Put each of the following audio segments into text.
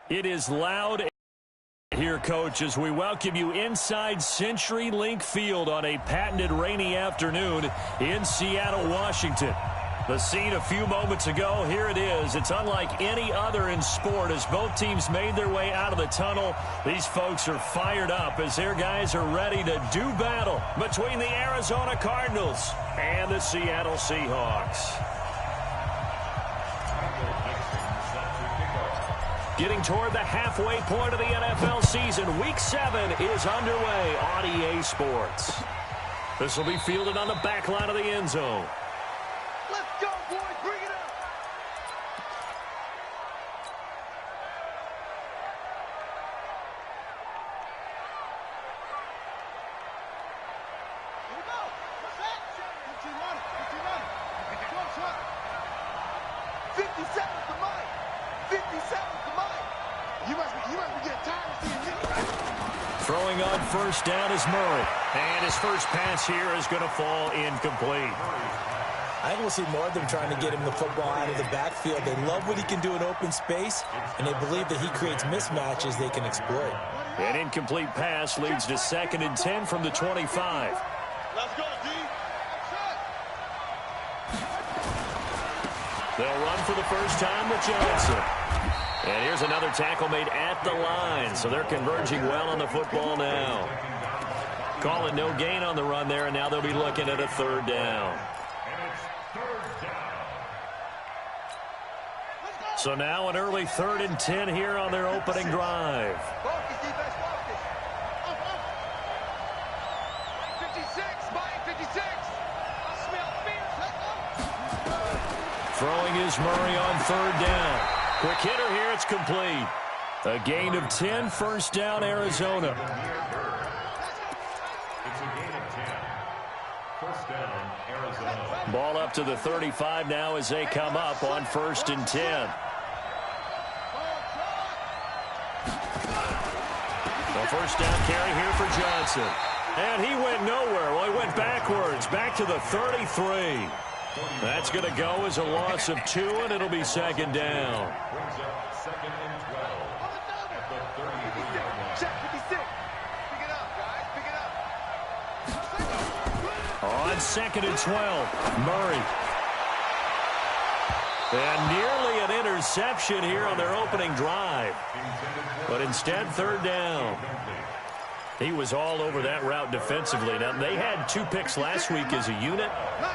It is loud here, Coach, as we welcome you inside CenturyLink Field on a patented rainy afternoon in Seattle, Washington. The scene a few moments ago, here it is. It's unlike any other in sport as both teams made their way out of the tunnel. These folks are fired up as their guys are ready to do battle between the Arizona Cardinals and the Seattle Seahawks. Getting toward the halfway point of the NFL season, Week 7 is underway on EA Sports. This will be fielded on the back line of the end zone. Let's go, boys. Bring it up. Here we go. What's that? 50 seconds to Mike. 50 seconds to Mike. You must be getting tired of seeing me, right? Throwing on first down is Murray. And his first pass here is going to fall incomplete. I think we'll see more of them trying to get him the football out of the backfield. They love what he can do in open space, and they believe that he creates mismatches they can exploit. An incomplete pass leads to 2nd and 10 from the 25. Let's go, D. They'll run for the first time with Johnson. And here's another tackle made at the line, so they're converging well on the football now. Call it no gain on the run there, and now they'll be looking at a 3rd down. So now an early 3rd and 10 here on their opening drive. Focus, defense, focus. 56, Mike, 56. I smell fear. Throwing is Murray on 3rd down. Quick hitter here, it's complete. A gain of 10, first down, Arizona. It's a gain of 10. First down, Arizona. Ball up to the 35 now as they come up on 1st and 10. The first down carry here for Johnson. And he went nowhere. Well, he went backwards, back to the 33. That's going to go as a loss of 2, and it'll be 2nd down. Brings up 2nd and 12 at the 33-yard line. Check 56. Pick it up, guys. Pick it up. On 2nd and 12, Murray. And nearly an interception here on their opening drive. But instead, 3rd down. He was all over that route defensively. Now, they had 2 picks last week as a unit.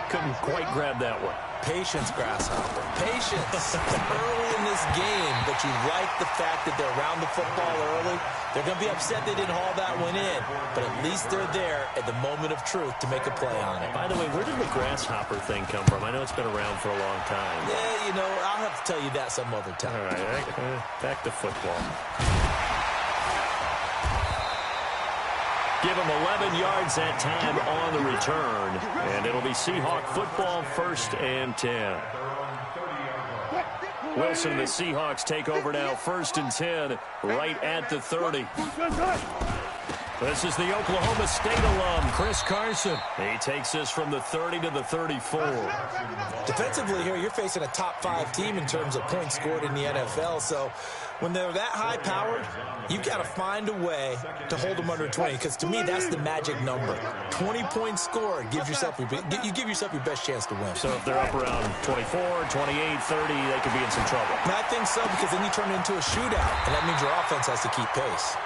Couldn't quite grab that one. Patience, Grasshopper. Patience early in this game, but you like the fact that they're around the football early. They're going to be upset they didn't haul that one in, but at least they're there at the moment of truth to make a play on it. By the way, where did the Grasshopper thing come from? I know it's been around for a long time. Yeah, you know, I'll have to tell you that some other time. All right, back to football. Give him 11 yards that time on the return. And it'll be Seahawk football, 1st and 10. Wilson and the Seahawks take over now, 1st and 10, right at the 30. This is the Oklahoma State alum, Chris Carson. He takes this from the 30 to the 34. Defensively here, you're facing a top 5 team in terms of points scored in the NFL. So when they're that high-powered, you've got to find a way to hold them under 20. Because to me, that's the magic number. 20 points scored gives yourself you give yourself your best chance to win. So if they're up around 24, 28, 30, they could be in some trouble. And I think so, because then you turn it into a shootout, and that means your offense has to keep pace.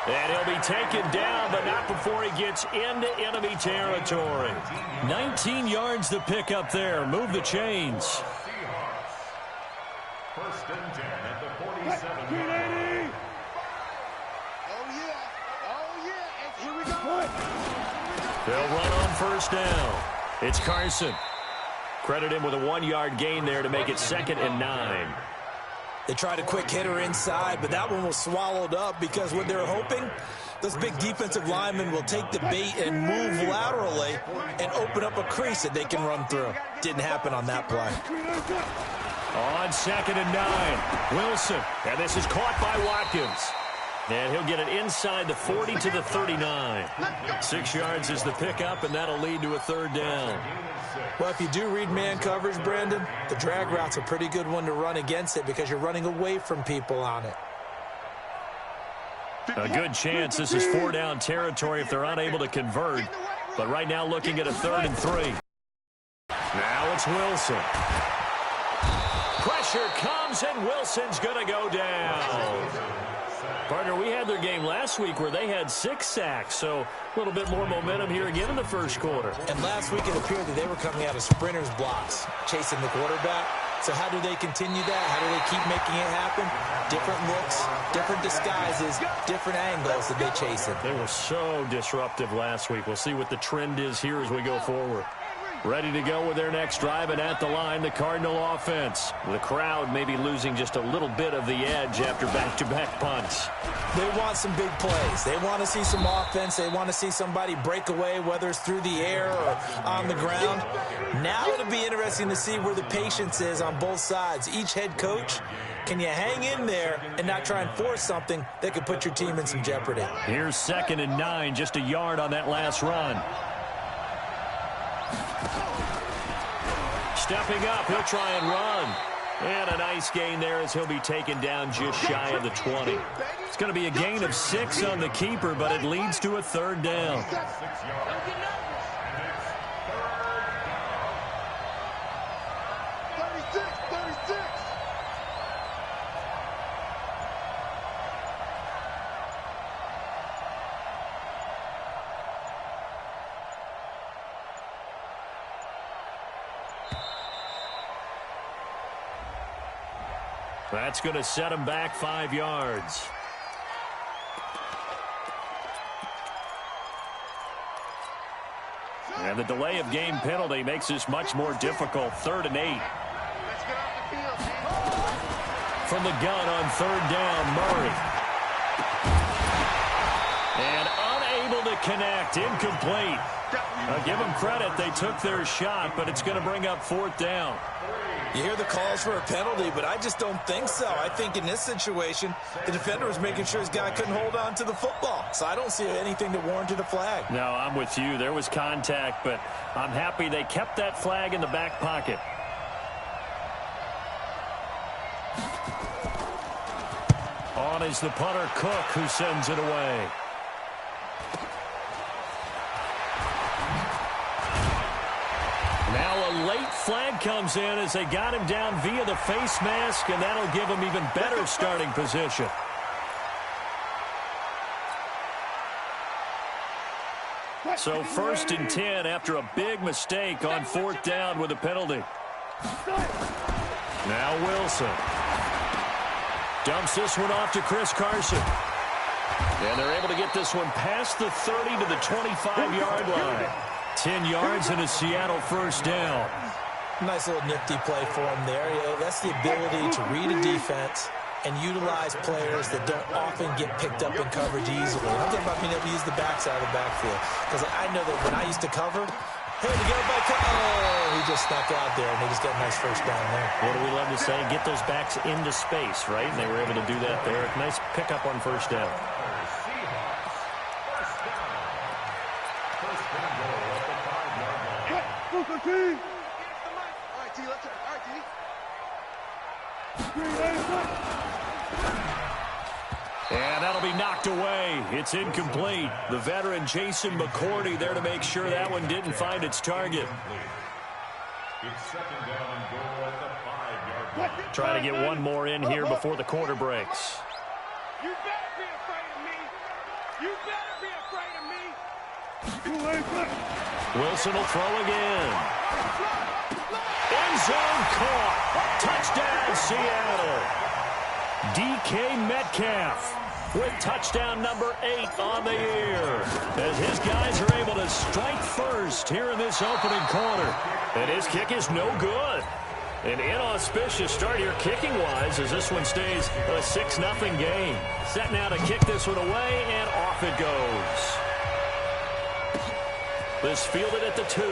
And he'll be taken down, but not before he gets into enemy territory. 19 yards to pick up there. Move the chains. 1st and 10 at the 47. Oh, yeah. And here we go. They'll run on 1st down. It's Carson. Credit him with a 1-yard gain there to make it 2nd and 9. They tried a quick hitter inside, but that one was swallowed up because what they're hoping, those big defensive linemen will take the bait and move laterally and open up a crease that they can run through. Didn't happen on that play. On 2nd and 9, Wilson. And this is caught by Watkins. And he'll get it inside the 40 to the 39. 6 yards is the pickup, and that'll lead to a 3rd down. Well, if you do read man coverage, Brandon, the drag route's a pretty good one to run against it because you're running away from people on it. A good chance this is 4-down territory if they're unable to convert. But right now looking at a 3rd and 3. Now it's Wilson. Pressure comes, and Wilson's going to go down. Partner, we had their game last week where they had 6 sacks, so a little bit more momentum here again in the first quarter. And last week it appeared that they were coming out of sprinters blocks, chasing the quarterback. So how do they continue that? How do they keep making it happen? Different looks, different disguises, different angles that they chase it. They were so disruptive last week. We'll see what the trend is here as we go forward. Ready to go with their next drive, and at the line, the Cardinal offense. The crowd may be losing just a little bit of the edge after back-to-back punts. They want some big plays. They want to see some offense. They want to see somebody break away, whether it's through the air or on the ground. Now it'll be interesting to see where the patience is on both sides. Each head coach, can you hang in there and not try and force something that could put your team in some jeopardy? Here's 2nd and 9, just a yard on that last run. Stepping up, he'll try and run. And a nice gain there as he'll be taken down just shy of the 20. It's going to be a gain of 6 on the keeper, but it leads to a 3rd down. 36. That's going to set him back 5 yards. And the delay of game penalty makes this much more difficult. 3rd and 8. From the gun on 3rd down, Murray. And unable to connect, incomplete. I'll give them credit, they took their shot, but it's going to bring up 4th down. You hear the calls for a penalty, but I just don't think so. I think in this situation, the defender was making sure his guy couldn't hold on to the football. So I don't see anything that warranted a flag. No, I'm with you. There was contact, but I'm happy they kept that flag in the back pocket. On is the punter, Cook, who sends it away. Now a late flag comes in as they got him down via the face mask, and that'll give him even better starting position. So 1st and 10 after a big mistake on 4th down with a penalty. Now Wilson. Dumps this one off to Chris Carson. And they're able to get this one past the 30 to the 25-yard line. 10 yards and a Seattle 1st down. Nice little nifty play for him there. Yeah, that's the ability to read a defense and utilize players that don't often get picked up in coverage easily. I'm talking about being able to use the backside of the backfield. Because I know that when I used to cover, hey, to go back, oh, he just snuck out there, and they just got a nice 1st down there. What do we love to say? Get those backs into space, right? And they were able to do that there. Nice pickup on 1st down. And that'll be knocked away. It's incomplete. The veteran Jason McCourty there to make sure that one didn't find its target. Trying to get one more in here before the quarter breaks. You better be afraid of me. You better be afraid of me. Wilson will throw again. End zone caught. Touchdown, Seattle. DK Metcalf with touchdown number 8 on the year. As his guys are able to strike first here in this opening quarter. And his kick is no good. An inauspicious start here kicking-wise as this one stays a 6-0 game. Set now to kick this one away, and off it goes. This fielded at the 2.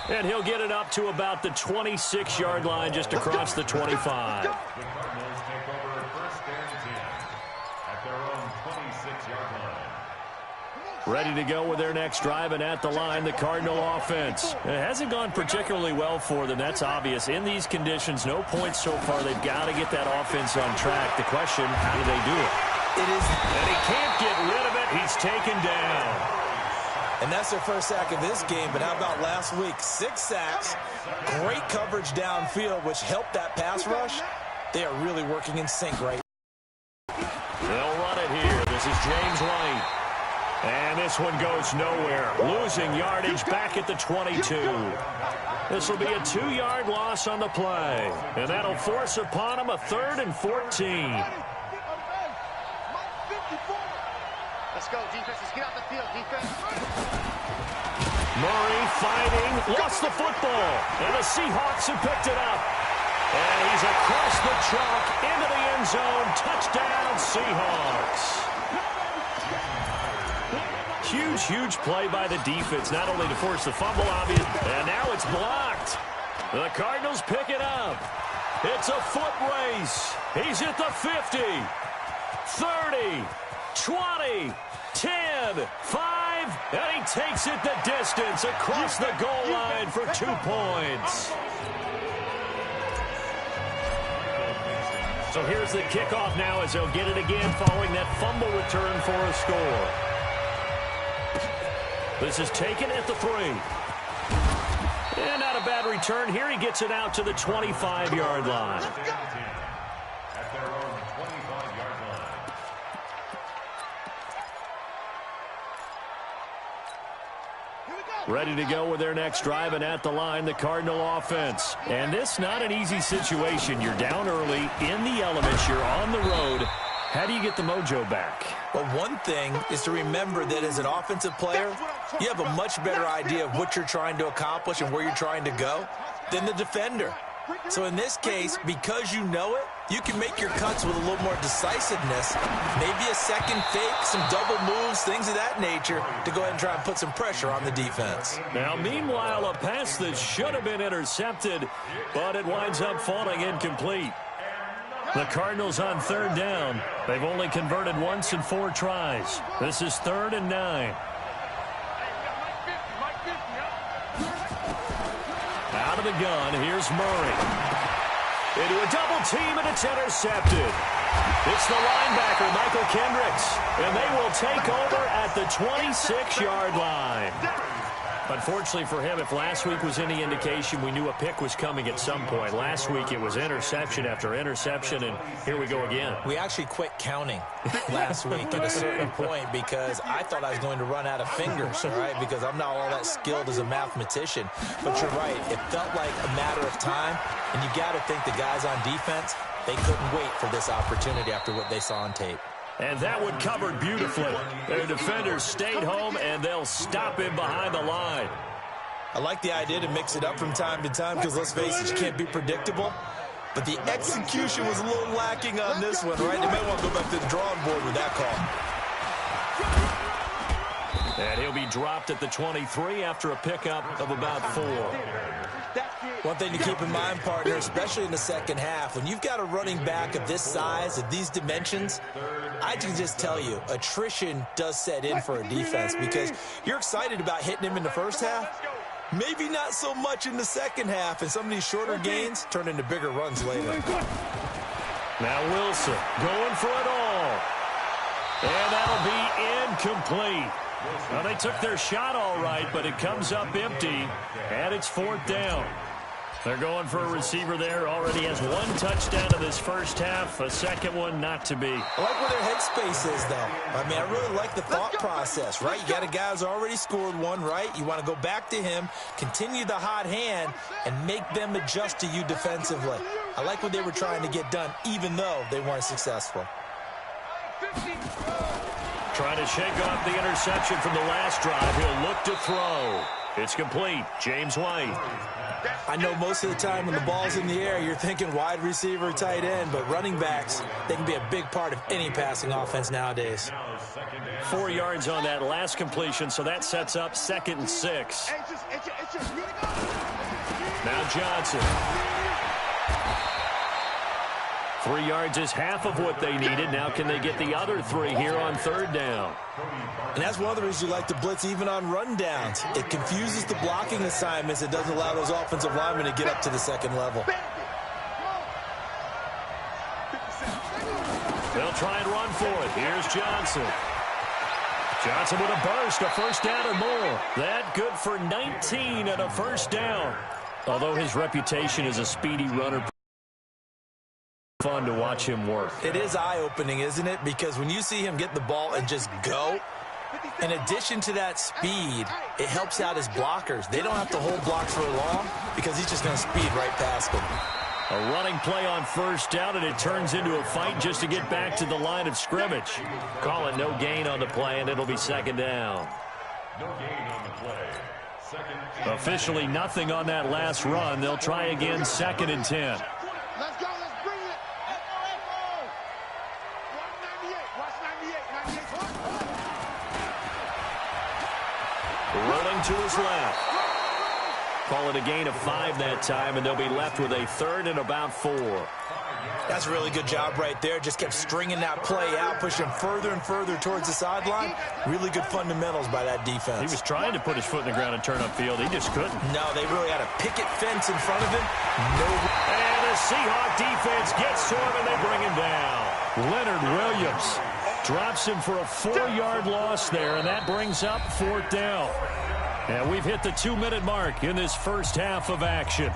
And he'll get it up to about the 26-yard line just across the 25. The Cardinals take over 1st and 10 at their own 26-yard line. Ready to go with their next drive, and at the line, the Cardinal offense. It hasn't gone particularly well for them. That's obvious. In these conditions, no points so far. They've got to get that offense on track. The question, how do they do it? And he can't get rid of it. He's taken down. And that's their first sack of this game, but how about last week? 6 sacks, great coverage downfield, which helped that pass rush. They are really working in sync right now. They'll run it here. This is James White. And this one goes nowhere. Losing yardage back at the 22. This will be a 2-yard loss on the play. And that'll force upon him a 3rd and 14. Let's go, defense. Let's get out the field, defense. Murray fighting. Lost the football. And the Seahawks have picked it up. And he's across the chalk into the end zone. Touchdown, Seahawks. Huge, huge play by the defense, not only to force the fumble, obvious, and now it's blocked. The Cardinals pick it up. It's a foot race. He's at the 50, 30, 20, 10, 5, and he takes it the distance across the goal line for 2 points. So here's the kickoff now as they'll get it again following that fumble return for a score. This is taken at the 3. And not a bad return here. He gets it out to the 25-yard line. At their own 25-yard line. Ready to go with their next drive, and at the line, the Cardinal offense. And this not an easy situation. You're down early, in the elements, you're on the road. How do you get the mojo back? Well, one thing is to remember that as an offensive player, you have a much better idea of what you're trying to accomplish and where you're trying to go than the defender. So in this case, because you know it, you can make your cuts with a little more decisiveness, maybe a second fake, some double moves, things of that nature, to go ahead and try and put some pressure on the defense. Now, meanwhile, a pass that should have been intercepted, but it winds up falling incomplete. The Cardinals on 3rd down. They've only converted once in 4 tries. This is 3rd and 9. Out of the gun, here's Murray. Into a double team, and it's intercepted. It's the linebacker, Michael Kendricks, and they will take over at the 26-yard line. Unfortunately for him, if last week was any indication, we knew a pick was coming at some point. Last week it was interception after interception, and here we go again. We actually quit counting last week at a certain point because I thought I was going to run out of fingers, all right, because I'm not all that skilled as a mathematician. But you're right. It felt like a matter of time, and you got to think the guys on defense, they couldn't wait for this opportunity after what they saw on tape. And that one covered beautifully. Their defenders stayed home, and they'll stop him behind the line. I like the idea to mix it up from time to time because, let's face it, you can't be predictable. But the execution was a little lacking on this one, right? They may want to go back to the drawing board with that call. And he'll be dropped at the 23 after a pickup of about 4. One thing to keep in mind, partner, especially in the second half, when you've got a running back of this size, of these dimensions, I can just tell you, attrition does set in for a defense because you're excited about hitting him in the first half. Maybe not so much in the second half, and some of these shorter gains turn into bigger runs later. Now Wilson going for it all. And that'll be incomplete. Well, they took their shot all right, but it comes up empty, and it's 4th down. They're going for a receiver there. Already has 1 touchdown in this first half. A second one not to be. I like where their headspace is, though. I mean, I really like the thought process, right? You got a guy who's already scored 1, right? You want to go back to him, continue the hot hand, and make them adjust to you defensively. I like what they were trying to get done, even though they weren't successful. Trying to shake off the interception from the last drive. He'll look to throw. It's complete. James White. I know most of the time when the ball's in the air, you're thinking wide receiver, tight end, but running backs, they can be a big part of any passing offense nowadays. 4 yards on that last completion, so that sets up 2nd and 6. Now Johnson. 3 yards is half of what they needed. Now can they get the other 3 here on 3rd down? And that's one of the reasons you like to blitz even on rundowns. It confuses the blocking assignments. It doesn't allow those offensive linemen to get up to the second level. They'll try and run for it. Here's Johnson. Johnson with a burst, a first down and more. That good for 19 and a first down. Although his reputation as a speedy runner, fun to watch him work. It is eye-opening, isn't it? Because when you see him get the ball and just go, in addition to that speed, it helps out his blockers. They don't have to hold blocks for long because he's just going to speed right past them. A running play on first down, and it turns into a fight just to get back to the line of scrimmage. Call it no gain on the play, and it'll be 2nd down. No gain on the play. Officially nothing on that last run. They'll try again, 2nd and 10. Let's go. Let's bring it. Watch 98. Watch 98. Rolling to his left. Call it a gain of 5 that time, and they'll be left with a 3rd and about 4. That's a really good job right there. Just kept stringing that play out, pushing further and further towards the sideline. Really good fundamentals by that defense. He was trying to put his foot in the ground and turn upfield. He just couldn't. No, they really had a picket fence in front of him. And the Seahawk defense gets to him, and they bring him down. Leonard Williams drops him for a 4-yard loss there, and that brings up 4th down. And we've hit the 2-minute mark in this first half of action.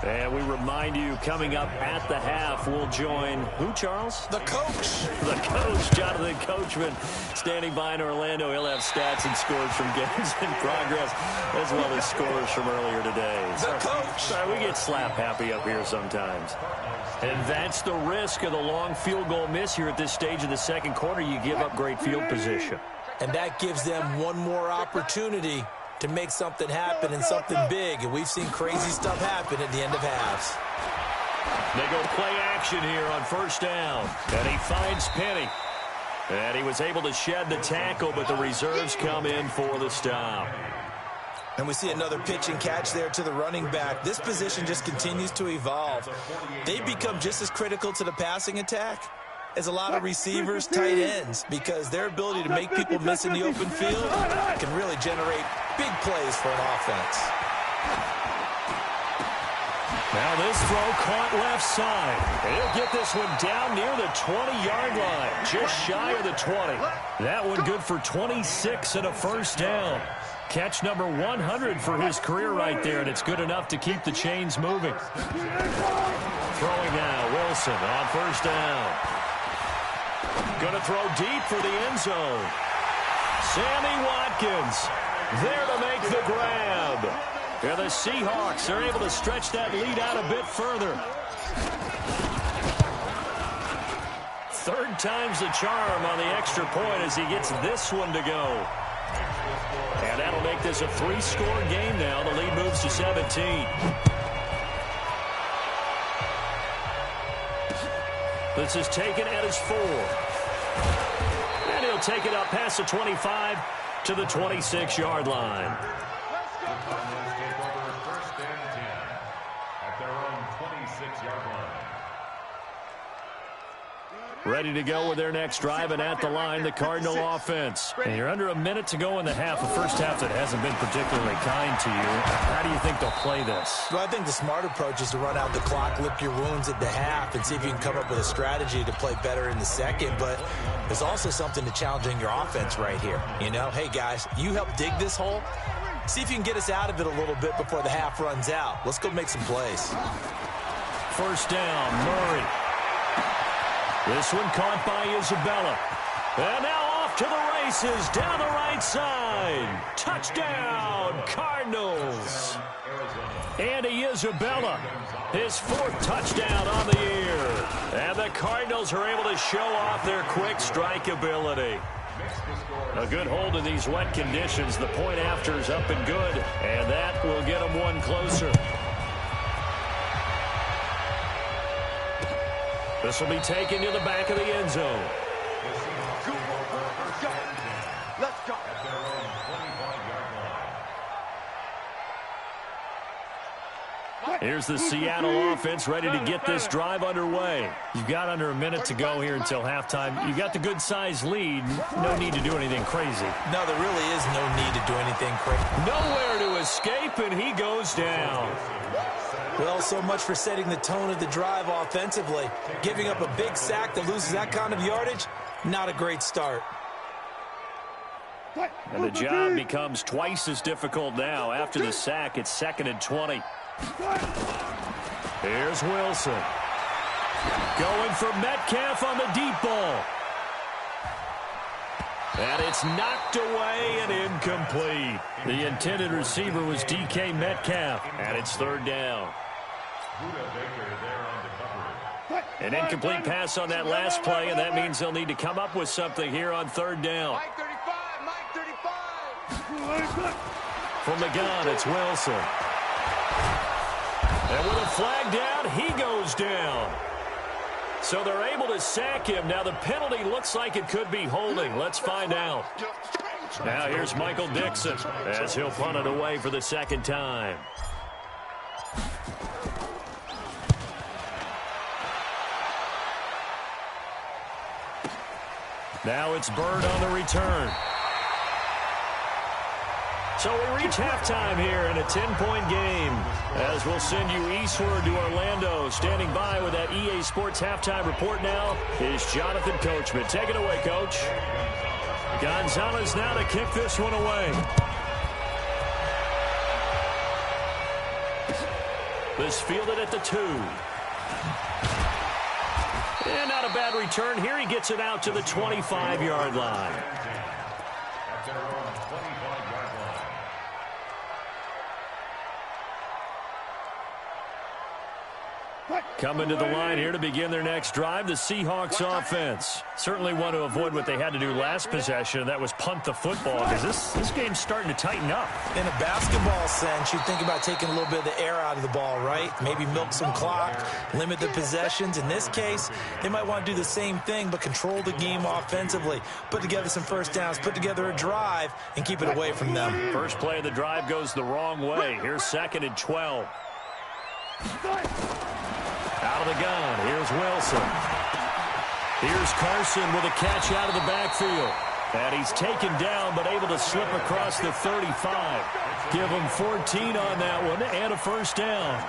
And we remind you, coming up at the half, we'll join who, Charles? The coach. The coach, Jonathan Coachman, standing by in Orlando. He'll have stats and scores from games in progress, as well as scores from earlier today. The coach. Sorry, we get slap happy up here sometimes. And that's the risk of the long field goal miss here at this stage of the second quarter. You give up great field position. And that gives them one more opportunity to make something happen and something big. And we've seen crazy stuff happen at the end of halves. They go play action here on first down. And he finds Penny. And he was able to shed the tackle, but the reserves come in for the stop. And we see another pitch and catch there to the running back. This position just continues to evolve. They become just as critical to the passing attack as a lot of receivers, tight ends, because their ability to make people miss in the open field can really generate big plays for an offense. Now this throw caught left side. He'll get this one down near the 20-yard line, just shy of the 20. That one good for 26 and a first down. Catch number 100 for his career right there, and it's good enough to keep the chains moving. Throwing now, Wilson on first down. Going to throw deep for the end zone. Sammy Watkins there to make the grab. And the Seahawks are able to stretch that lead out a bit further. 3rd time's the charm on the extra point as he gets this one to go. And that'll make this a 3-score game now. The lead moves to 17. This is taken at his 4. And he'll take it up past the 25 to the 26-yard line. Cardinals take over 1st and 10 at their own 26-yard line. Ready to go with their next drive, and at the line, the Cardinal offense. And you're under a minute to go in the half, a first half that hasn't been particularly kind to you. How do you think they'll play this? Well, I think the smart approach is to run out the clock, lick your wounds at the half, and see if you can come up with a strategy to play better in the second. But there's also something to challenging your offense right here. You know, hey, guys, you help dig this hole. See if you can get us out of it a little bit before the half runs out. Let's go make some plays. First down, Murray. This one caught by Isabella. And now off to the races down the right side. Touchdown, Cardinals. Andy Isabella, his 4th touchdown on the year. And the Cardinals are able to show off their quick strike ability. A good hold in these wet conditions. The point after is up and good, and that will get them one closer. This will be taken to the back of the end zone. Let's go. At their own 25-yard line. Here's the Seattle offense ready to get this drive underway. You've got under a minute to go here until halftime. You've got the good-sized lead. No need to do anything crazy. No, there really is no need to do anything crazy. Nowhere to escape, and he goes down. Well, so much for setting the tone of the drive offensively. Giving up a big sack that loses that kind of yardage, not a great start. And the job becomes twice as difficult now. After the sack, it's 2nd and 20. Here's Wilson. Going for Metcalf on the deep ball. And it's knocked away and incomplete. The intended receiver was DK Metcalf. And it's 3rd down. An incomplete pass on that last play, and that means they'll need to come up with something here on 3rd down. Mike 35. From the gun, it's Wilson. And with a flag down, he goes down. So they're able to sack him. Now the penalty looks like it could be holding. Let's find out. Now here's Michael Dixon as he'll punt it away for the 2nd time. Now it's Bird on the return. So we reach halftime here in a 10-point game as we'll send you eastward to Orlando. Standing by with that EA Sports halftime report now is Jonathan Coachman. Take it away, Coach. Gonzalez now to kick this one away. This fielded at the 2. And not a bad return here. He gets it out to the 25-yard line. At their own 25-yard line. Coming to the line here to begin their next drive, the Seahawks offense. Certainly want to avoid what they had to do last possession, that was punt the football, because this game's starting to tighten up. In a basketball sense, you think about taking a little bit of the air out of the ball, right? Maybe milk some clock, limit the possessions. In this case, they might want to do the same thing, but control the game offensively. Put together some first downs, put together a drive, and keep it away from them. First play of the drive goes the wrong way. Here's 2nd and 12. Out of the gun, here's Wilson. Here's Carson with a catch out of the backfield. And he's taken down, but able to slip across the 35. Give him 14 on that one, and a first down.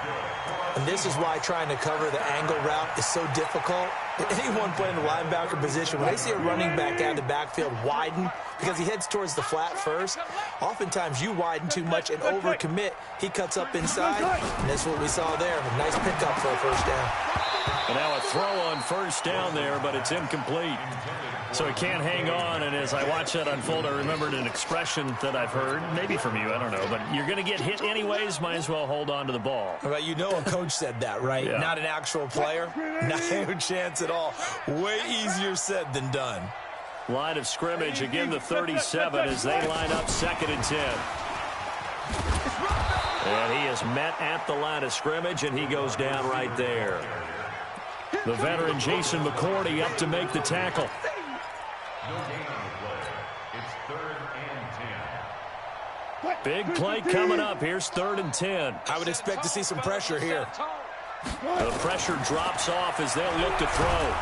And this is why trying to cover the angle route is so difficult. Anyone playing the linebacker position, when they see a running back out of the backfield widen, because he heads towards the flat first, oftentimes you widen too much and overcommit. He cuts up inside, and that's what we saw there. A nice pickup for a first down. And now a throw on first down there, but it's incomplete. So he can't hang on, and as I watch that unfold, I remembered an expression that I've heard, maybe from you, I don't know, but you're going to get hit anyways, might as well hold on to the ball. Well, you know a coach said that, right? Yeah. Not an actual player. No chance at all. Way easier said than done. Line of scrimmage, again the 37 as they line up 2nd and 10. And he is met at the line of scrimmage, and he goes down right there. The veteran Jason McCourty up to make the tackle. No gain on the play. It's 3rd and 10. Big play coming up. Here's 3rd and 10. I would expect to see some pressure here. The pressure drops off as they'll look to throw.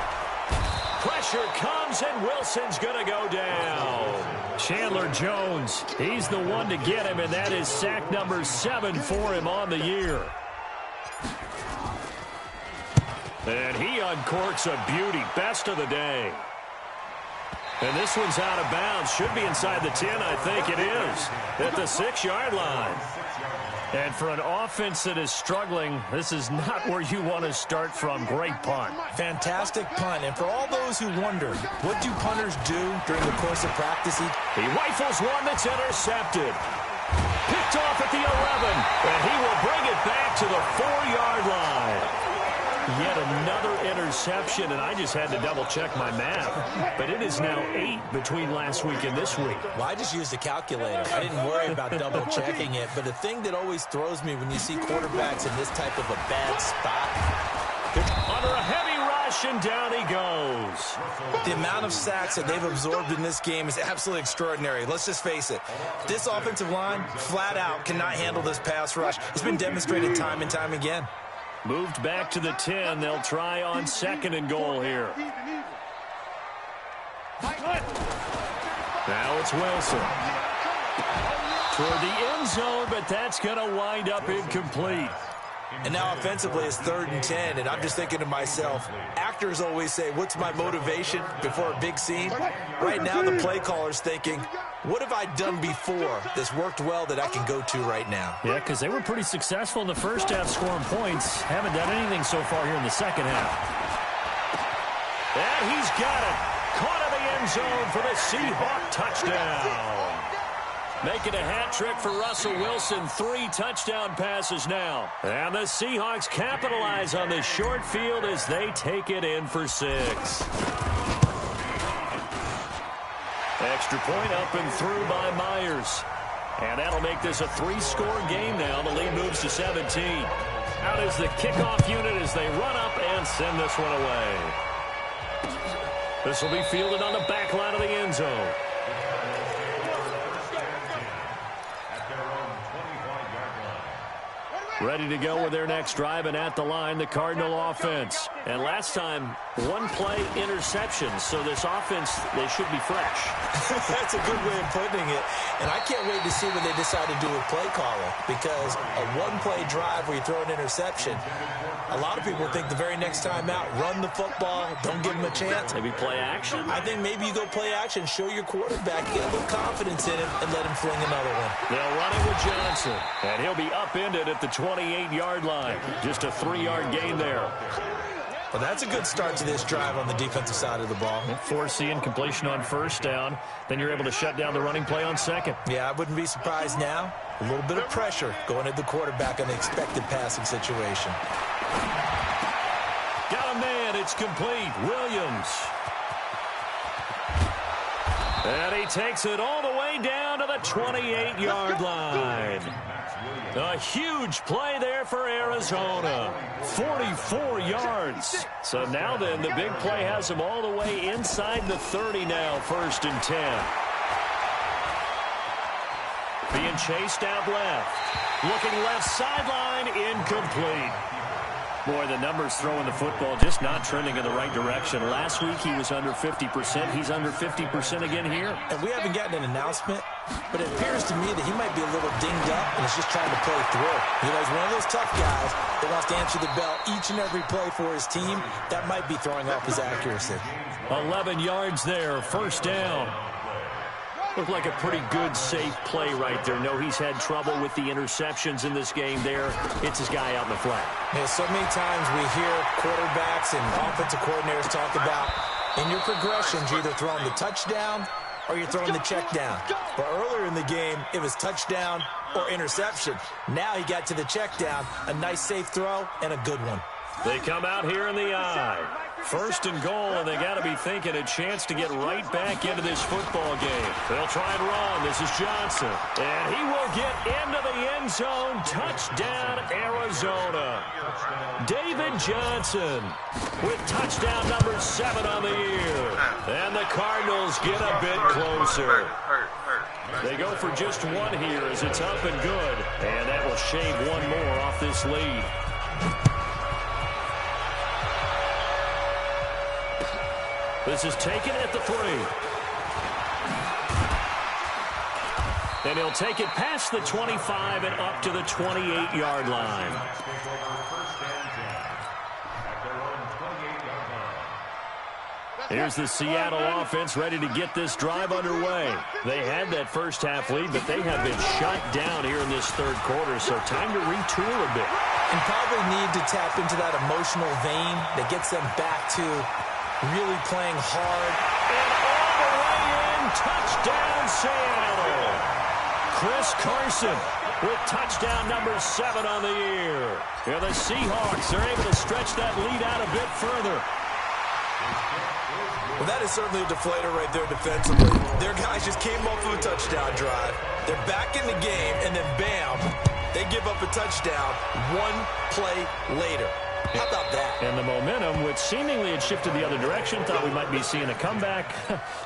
Pressure comes, and Wilson's going to go down. Chandler Jones, he's the one to get him, and that is sack number 7 for him on the year. And he uncorks a beauty. Best of the day. And this one's out of bounds. Should be inside the 10, I think it is. At the 6-yard line. And for an offense that is struggling, this is not where you want to start from. Great punt. Fantastic punt. And for all those who wonder, what do punters do during the course of practice? He rifles one that's intercepted. Picked off at the 11. And he will bring it back to the 4-yard line. Yet another interception, and I just had to double-check my math. But it is now 8 between last week and this week. Well, I just used a calculator. I didn't worry about double-checking it. But the thing that always throws me when you see quarterbacks in this type of a bad spot. Under a heavy rush, and down he goes. The amount of sacks that they've absorbed in this game is absolutely extraordinary. Let's just face it. This offensive line, flat out, cannot handle this pass rush. It's been demonstrated time and time again. Moved back to the 10. They'll try on 2nd and goal here. Now it's Wilson. Toward the end zone, but that's going to wind up incomplete. And now offensively it's 3rd and 10, and I'm just thinking to myself, actors always say, what's my motivation before a big scene? Right now the play caller's thinking, what have I done before that's worked well that I can go to right now? Yeah, because they were pretty successful in the first half scoring points. Haven't done anything so far here in the second half. And he's got it. Caught in the end zone for the Seahawk touchdown. Making a hat trick for Russell Wilson. 3 touchdown passes now. And the Seahawks capitalize on the short field as they take it in for 6. Extra point up and through by Myers. And that'll make this a 3-score game now. The lead moves to 17. Out is the kickoff unit as they run up and send this one away. This will be fielded on the back line of the end zone. Ready to go with their next drive, and at the line, the Cardinal offense. And last time, 1-play interception, so this offense, they should be fresh. That's a good way of putting it. And I can't wait to see what they decide to do with play calling, because a 1-play drive where you throw an interception, a lot of people think the very next time out, run the football, don't give them a chance. Maybe play action. I think maybe you go play action, show your quarterback, get a little confidence in him, and let him fling another one. They'll run it with Johnson, and he'll be upended at the 28-yard line. Just a 3-yard gain there. Well, that's a good start to this drive on the defensive side of the ball. Forcing completion on 1st down. Then you're able to shut down the running play on 2nd. Yeah, I wouldn't be surprised now. A little bit of pressure going at the quarterback on the expected passing situation. Got a man. It's complete. Williams. And he takes it all the way down to the 28-yard line. A huge play there for Arizona. 44 yards. So now then, the big play has them all the way inside the 30 now, 1st and 10. Being chased out left. Looking left sideline, incomplete. Boy, the numbers throwing the football just not trending in the right direction. Last week he was under 50%. He's under 50% again here. And we haven't gotten an announcement, but it appears to me that he might be a little dinged up and is just trying to play through. You know, he's one of those tough guys that wants to answer the bell each and every play for his team. That might be throwing off his accuracy. 11 yards there, 1st down. Looked like a pretty good, safe play right there. No, he's had trouble with the interceptions in this game there. It's his guy out in the flat. Yeah, so many times we hear quarterbacks and offensive coordinators talk about in your progressions, you're either throwing the touchdown or you're throwing the check down. But earlier in the game, it was touchdown or interception. Now he got to the check down, a nice safe throw, and a good one. They come out here in the I. 1st and goal, and they got to be thinking a chance to get right back into this football game. They'll try and run. This is Johnson. And he will get into the end zone. Touchdown, Arizona. David Johnson with touchdown number 7 on the year. And the Cardinals get a bit closer. They go for just 1 here as it's up and good. And that will shave 1 more off this lead. This is taken at the 3. And he'll take it past the 25 and up to the 28-yard line. Here's the Seattle offense ready to get this drive underway. They had that first half lead, but they have been shut down here in this 3rd quarter, so time to retool a bit. And probably need to tap into that emotional vein that gets them back to really playing hard. And all the way in, touchdown Seattle. Chris Carson with touchdown number 7 on the year. Yeah, the Seahawks are able to stretch that lead out a bit further. Well, that is certainly a deflator right there defensively. Their guys just came off of a touchdown drive. They're back in the game, and then bam, they give up a touchdown 1 play later. How about that? And the momentum, which seemingly had shifted the other direction, thought we might be seeing a comeback.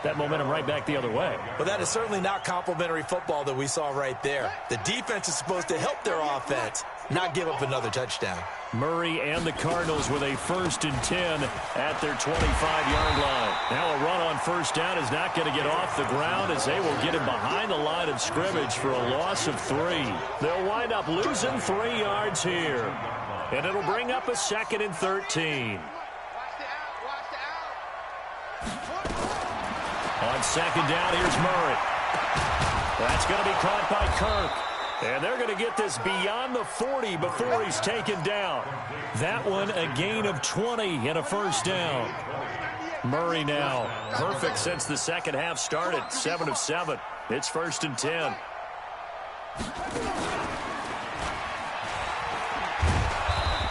That momentum right back the other way. Well, that is certainly not complimentary football that we saw right there. The defense is supposed to help their offense, not give up another touchdown. Murray and the Cardinals with a 1st and 10 at their 25-yard line. Now a run on first down is not going to get off the ground as they will get him behind the line of scrimmage for a loss of 3. They'll wind up losing 3 yards here. And it'll bring up a 2nd and 13. On 2nd down, here's Murray. That's going to be caught by Kirk. And they're going to get this beyond the 40 before he's taken down. That one a gain of 20 and a 1st down. Murray now perfect since the second half started. 7 of 7. It's 1st and 10.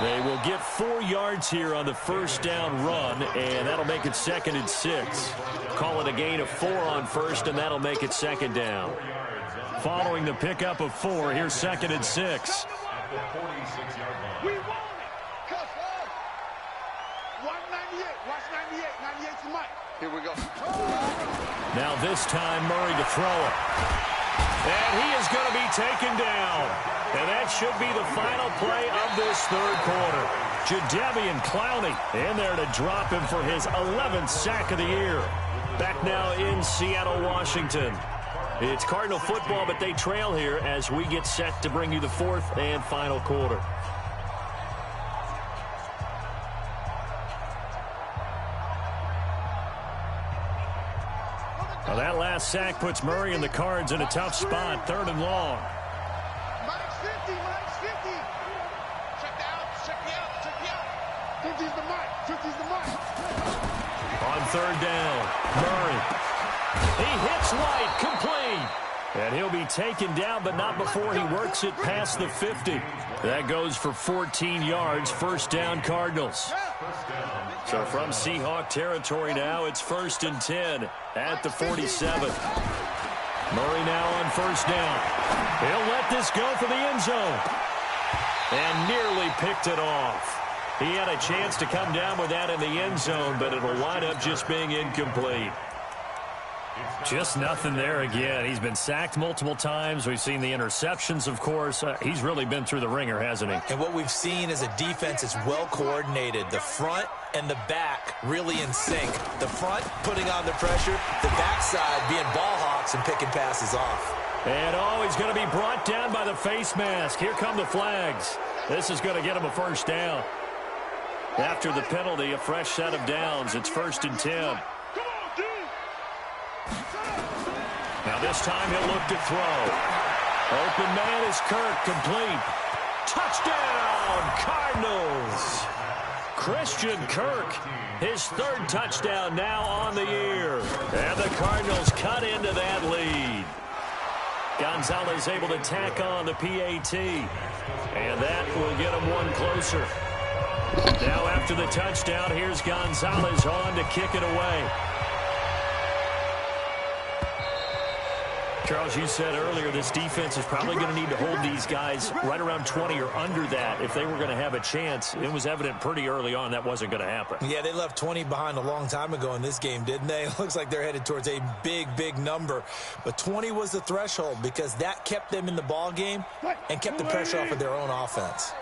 They will get 4 yards here on the 1st down run, and that'll make it 2nd and 6. Call it a gain of 4 on 1st, and that'll make it 2nd down. Following the pickup of 4, here's 2nd and 6. We want it. Cuss up. Watch 98. Watch 98. 98's the mic. Here we go. Now this time, Murray to throw it. And he is going to be taken down. And that should be the final play of this 3rd quarter. Jadeveon Clowney in there to drop him for his 11th sack of the year. Back now in Seattle, Washington. It's Cardinal football, but they trail here as we get set to bring you the 4th and final quarter. Well, that last sack puts Murray and the Cards in a tough spot, 3rd and long. Mike's 50. Mike's 50. Check the out. Check the out. Check the out. 50's the mic. 50's the mic. On 3rd down, Murray. He hits White, complete. And he'll be taken down, but not before he works it past the 50. That goes for 14 yards, 1st down Cardinals. So from Seahawk territory now, it's 1st and 10 at the 47. Murray now on 1st down. He'll let this go for the end zone. And nearly picked it off. He had a chance to come down with that in the end zone, but it'll wind up just being incomplete. Just nothing there again. He's been sacked multiple times. We've seen the interceptions, of course. He's really been through the ringer, hasn't he? And what we've seen is a defense that's well coordinated. The front and the back really in sync. The front putting on the pressure, the backside being ball hawks and picking passes off. And he's going to be brought down by the face mask. Here come the flags. This is going to get him a 1st down. After the penalty, a fresh set of downs. It's 1st and 10. Now this time he'll look to throw. Open man is Kirk, complete. Touchdown, Cardinals. Christian Kirk, his 3rd touchdown now on the year. And the Cardinals cut into that lead. Gonzalez able to tack on the PAT. And that will get him one closer. Now after the touchdown, here's Gonzalez on to kick it away. Charles, you said earlier this defense is probably going to need to hold these guys right around 20 or under that if they were going to have a chance. It was evident pretty early on that wasn't going to happen. Yeah, they left 20 behind a long time ago in this game, didn't they? It looks like they're headed towards a big, big number. But 20 was the threshold because that kept them in the ball game and kept the pressure off of their own offense.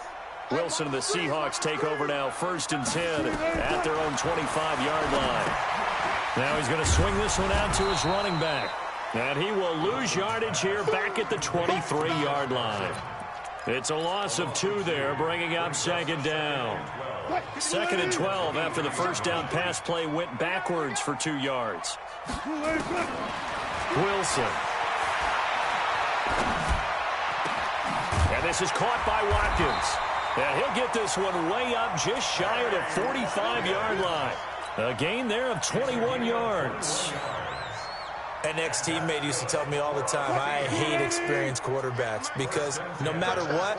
Wilson and the Seahawks take over now, 1st and 10 at their own 25-yard line. Now he's going to swing this one out to his running back. And he will lose yardage here back at the 23-yard line. It's a loss of 2 there, bringing up 2nd down. 2nd and 12 after the 1st down pass play went backwards for 2 yards. Wilson. And this is caught by Watkins. And he'll get this one way up just shy of the 45-yard line. A gain there of 21 yards. An ex-teammate used to tell me all the time, I hate experienced quarterbacks because no matter what,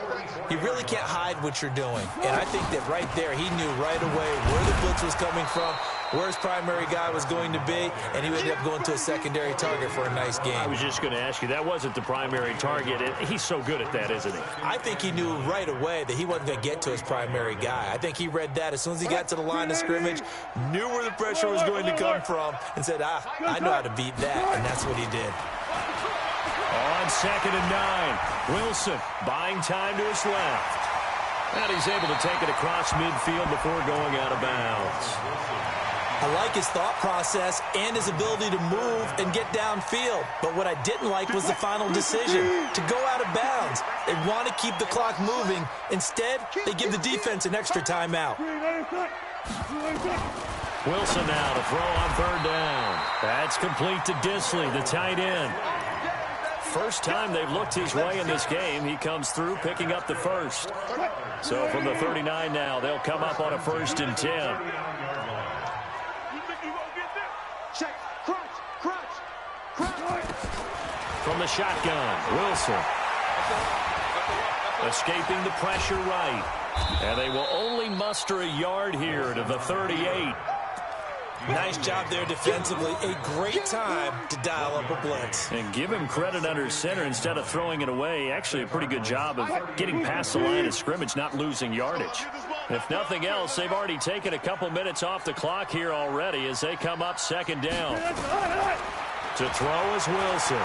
you really can't hide what you're doing. And I think that right there, he knew right away where the blitz was coming from where his primary guy was going to be, and he ended up going to a secondary target for a nice game. I was just going to ask you, that wasn't the primary target. He's so good at that, isn't he? I think he knew right away that he wasn't going to get to his primary guy. I think he read that as soon as he got to the line of scrimmage, knew where the pressure was going to come from, and said, I know how to beat that, and that's what he did. On 2nd and 9, Wilson buying time to his left. And he's able to take it across midfield before going out of bounds. I like his thought process and his ability to move and get downfield. But what I didn't like was the final decision, to go out of bounds. They want to keep the clock moving. Instead, they give the defense an extra timeout. Wilson now to throw on 3rd down. That's complete to Disley, the tight end. First time they've looked his way in this game, he comes through picking up the first. So from the 39 now, they'll come up on a 1st and 10. Check. Crunch. From the shotgun, Wilson. Escaping the pressure right. And they will only muster a yard here to the 38. Nice job there defensively. A great time to dial up a blitz. And give him credit under center instead of throwing it away. Actually, a pretty good job of getting past the line of scrimmage, not losing yardage. If nothing else, they've already taken a couple minutes off the clock here already as they come up 2nd down. To throw is Wilson.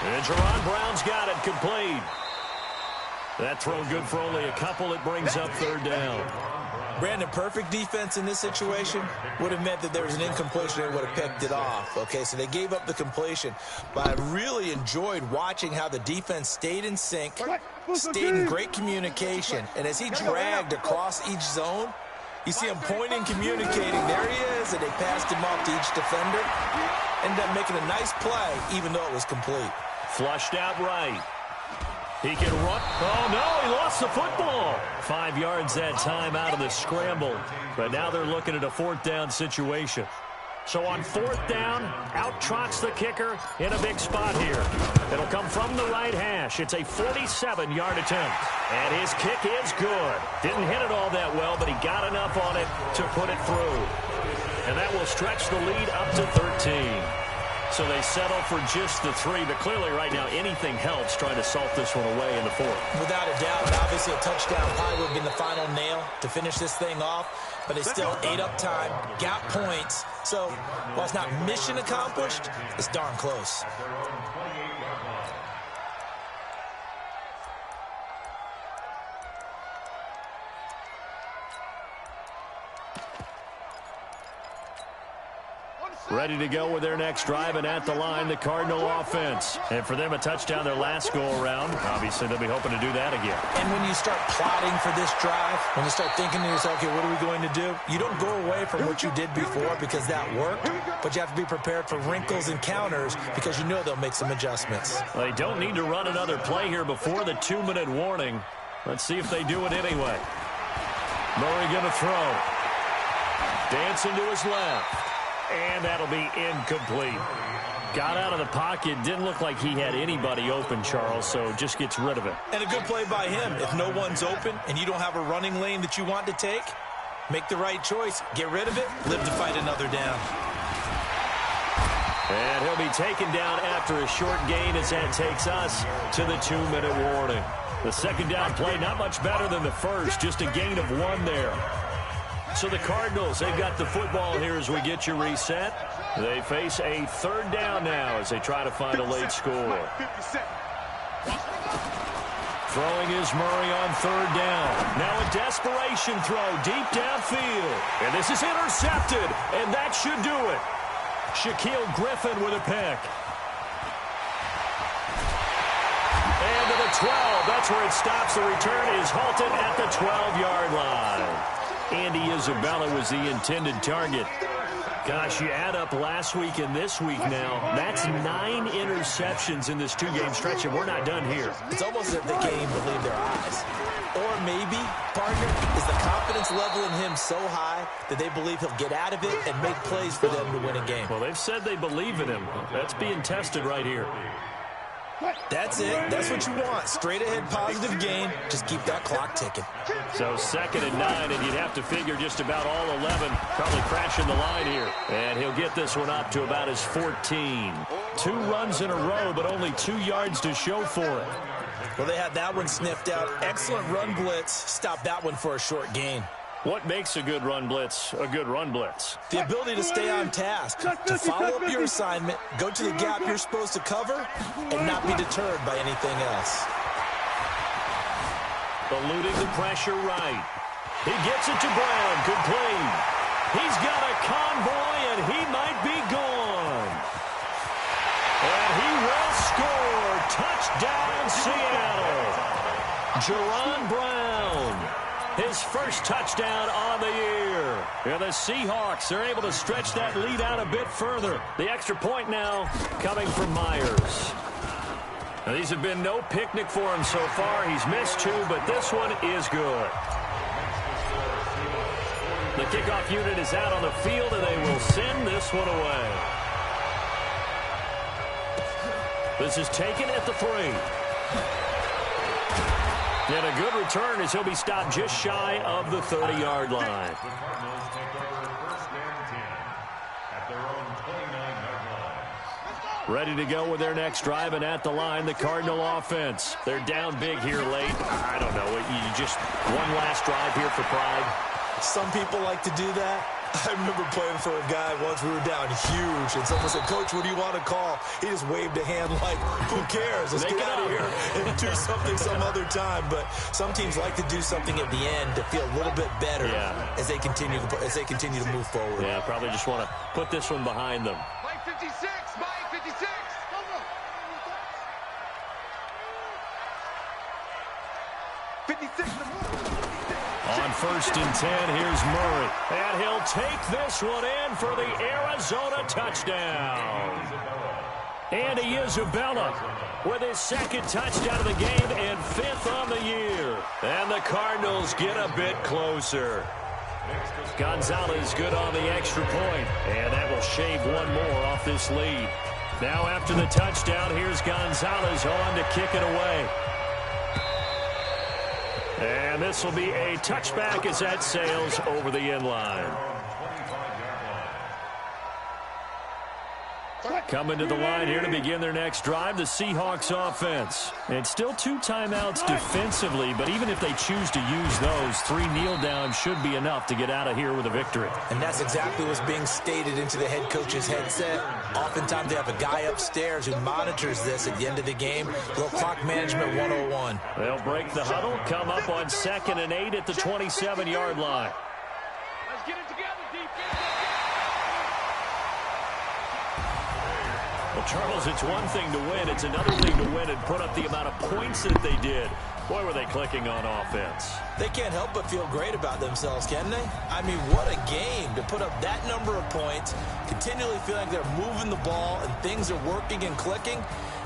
And Jerron Brown's got it complete. That throw good for only a couple. It brings up 3rd down. Brandon, perfect defense in this situation would have meant that there was an incompletion and would have picked it off. Okay, so they gave up the completion. But I really enjoyed watching how the defense stayed in sync, stayed in great communication. And as he dragged across each zone, you see him pointing, communicating. There he is, and they passed him off to each defender. Ended up making a nice play, even though it was complete. Flushed out right. He can run. Oh, no, he lost the football. 5 yards that time out of the scramble. But now they're looking at a 4th down situation. So on 4th down, out trots the kicker in a big spot here. It'll come from the right hash. It's a 47-yard attempt. And his kick is good. Didn't hit it all that well, but he got enough on it to put it through. And that will stretch the lead up to 13. So they settle for just the 3, but clearly right now anything helps trying to salt this one away in the 4th. Without a doubt, and obviously a touchdown probably would have been the final nail to finish this thing off, but they still ate up time, got points. So while it's not mission accomplished, it's darn close. Ready to go with their next drive, and at the line, the Cardinal offense. And for them, a touchdown their last go-around. Obviously, they'll be hoping to do that again. And when you start plotting for this drive, when you start thinking to yourself, okay, what are we going to do? You don't go away from what you did before because that worked, but you have to be prepared for wrinkles and counters because you know they'll make some adjustments. They don't need to run another play here before the 2-minute warning. Let's see if they do it anyway. Murray going to throw. Dancing to his left. And that'll be incomplete. Got out of the pocket. Didn't look like he had anybody open, Charles, so just gets rid of it. And a good play by him. If no one's open and you don't have a running lane that you want to take, make the right choice. Get rid of it. Live to fight another down. And he'll be taken down after a short gain as that takes us to the 2-minute warning. The 2nd down play, not much better than the first. Just a gain of 1 there. So the Cardinals, they've got the football here as we get you reset. They face a 3rd down now as they try to find a late score. Throwing is Murray on 3rd down. Now a desperation throw deep downfield. And this is intercepted, and that should do it. Shaquille Griffin with a pick. And to the 12. That's where it stops. The return is halted at the 12-yard line. Andy Isabella was the intended target. Gosh, you add up last week and this week now. That's 9 interceptions in this 2-game stretch, and we're not done here. It's almost as if they can't even believe their eyes. Or maybe, partner, is the confidence level in him so high that they believe he'll get out of it and make plays for them to win a game. Well, they've said they believe in him. That's being tested right here. That's it. That's what you want. Straight ahead positive gain. Just keep that clock ticking. So 2nd and 9, and you'd have to figure just about all 11 probably crashing the line here. And he'll get this one up to about his 14. 2 runs in a row, but only 2 yards to show for it. Well, they had that one sniffed out. Excellent run blitz. Stop that one for a short gain. What makes a good run blitz a good run blitz? The ability to stay on task, to follow up your assignment, go to the gap you're supposed to cover, and not be deterred by anything else. Eluding the pressure right. He gets it to Brown. Complete. He's got a convoy, and he might be gone. And he will score. Touchdown, Seattle. Jerron Brown. His first touchdown on the year. And the Seahawks are able to stretch that lead out a bit further. The extra point now coming from Myers. Now, these have been no picnic for him so far. He's missed 2, but this one is good. The kickoff unit is out on the field, and they will send this one away. This is taken at the 3. And a good return as he'll be stopped just shy of the 30-yard line. The Cardinals take over 1st and 10 at their own 29-yard line. Ready to go with their next drive, and at the line, the Cardinal offense. They're down big here late. I don't know. You just one last drive here for pride. Some people like to do that. I remember playing for a guy once. We were down huge, and someone said, "Coach, what do you want to call?" He just waved a hand like, "Who cares? Let's get out of here and do something some other time." But some teams like to do something at the end to feel a little bit better as they continue to move forward. Yeah, probably just want to put this one behind them. Mike 56, Mike 56. On 1st and 10, here's Murray. And he'll take this one in for the Arizona touchdown. Andy Isabella with his 2nd touchdown of the game and 5th on the year. And the Cardinals get a bit closer. Gonzalez good on the extra point, and that will shave one more off this lead. Now after the touchdown, here's Gonzalez on to kick it away. And this will be a touchback as that sails over the end line. Coming to the line here to begin their next drive, the Seahawks offense. And still 2 timeouts defensively, but even if they choose to use those, 3 kneel downs should be enough to get out of here with a victory. And that's exactly what's being stated into the head coach's headset. Oftentimes they have a guy upstairs who monitors this at the end of the game. Little clock management 101. They'll break the huddle, come up on 2nd and 8 at the 27-yard line. Let's get it together, defense. Well, Charles, it's one thing to win. It's another thing to win and put up the amount of points that they did. Boy, were they clicking on offense. They can't help but feel great about themselves, can they? I mean, what a game to put up that number of points, continually feel like they're moving the ball and things are working and clicking.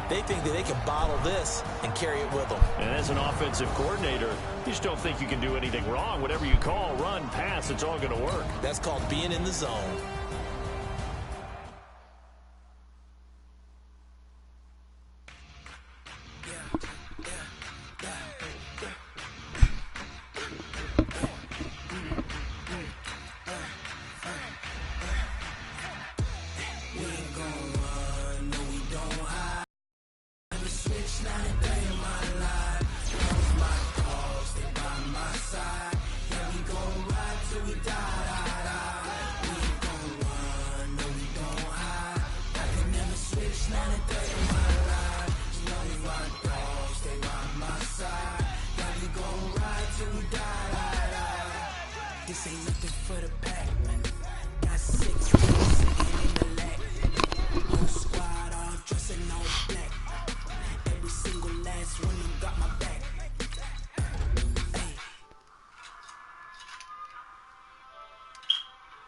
They think that they can bottle this and carry it with them. And as an offensive coordinator, you just don't think you can do anything wrong. Whatever you call, run, pass, it's all going to work. That's called being in the zone.